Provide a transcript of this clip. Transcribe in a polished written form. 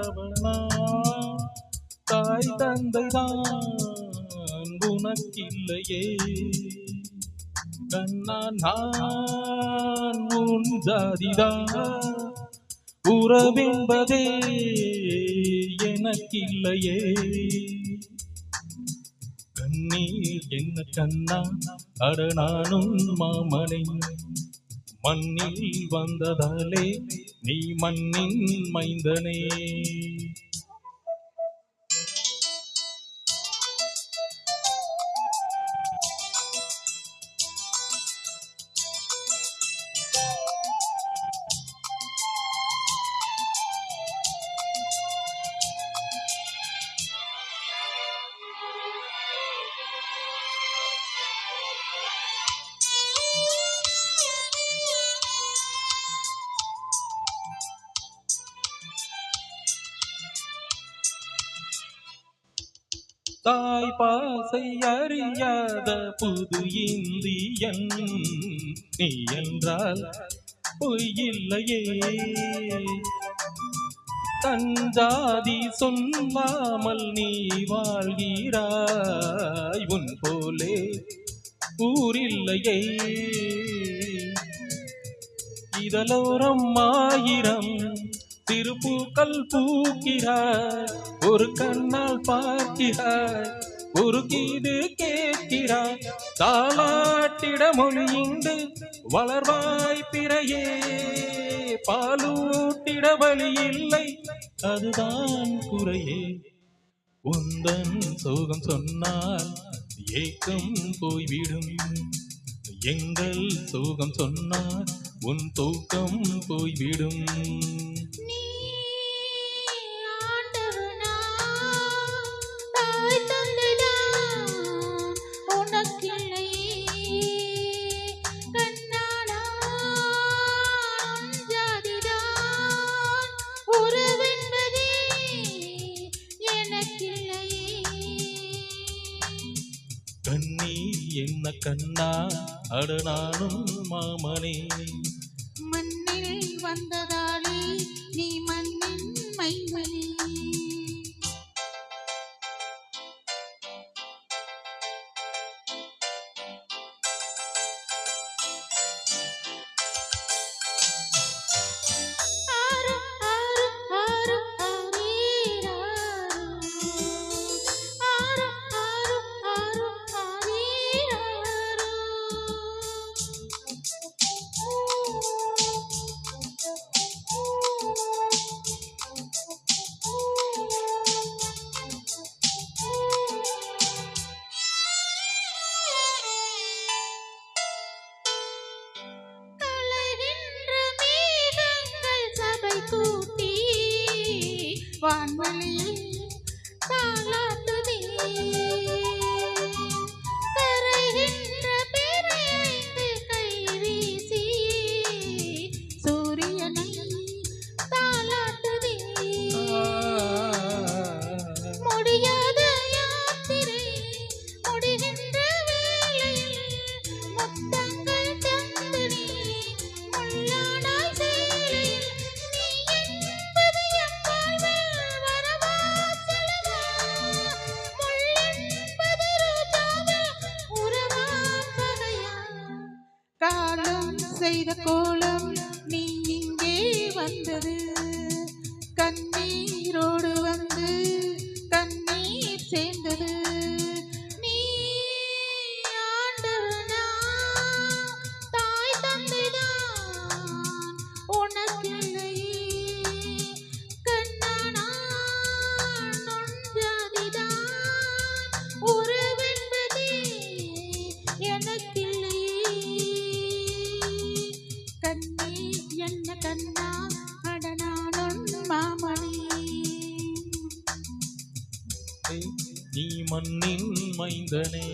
ஆண்டவனா தாய் தந்தைதான் உனக்கில்லையே கண்ணா நான் உன் ஜாதிதான் உறவென்பதே எனக்கில்லையே கண்ணீர் என்ன கண்ணா அட நானும் மாமனை மண்ணில் வந்ததாலே நீ மண்ணின் மைந்தனே தாய் பாசை அறியாத புது இந்தியன் நீ என்றால் பொய்யில்லையே தன் ஜாதி சொல்லாமல் நீ வாழ்கிறாய் உன் போலே ஊரில்லையே இதலோரம் ஆயிரம் திருப்பூக்கள் பூக்கிறாய் ஒரு கண்ணால் பார்க்கிறாய் ஒரு கீது கேட்கிறாய் தாலாட்டிட மொழியுண்டு வளர்வாய் பிறையே பாலூட்டிட வழி இல்லை அதுதான் குறையே உந்தன் சோகம் சொன்னால் ஏக்கம் போய்விடும் எங்கள் சோகம் சொன்னால் உன் தூக்கம் போய்விடும் கண்ணீர் என்ன கண்ணா அட நானும் மாமனே மண்ணில் வந்ததாலே நீ மண்ணின் மைந்தனே கூட்டி வான்வழியில் தாளாட்டுதே கரைகின்ற பிறையைந்து கை வீசி சூரியனை தாளாட்டுதே முடியாத யாத்திரை முடிகின்ற வேளையில் முத்தங்கள் தந்து நீ முள்ளானாய் சேலையில் காலம் செய்த கோலம் நீ இங்கே வந்தது கண்ணீரோடு வந்து கண்ணீர் சேர்ந்தது நீ ஆண்டவனா தாய் தந்தைதான் உனக்கில்லையே கண்ணானா நொஞ்சாதிதான் உறவென்பதே எனக்கில்லை கண்ணே என்ன கண்ணா அடனானொன் மாமனே நீ மண்ணின் மைந்தனே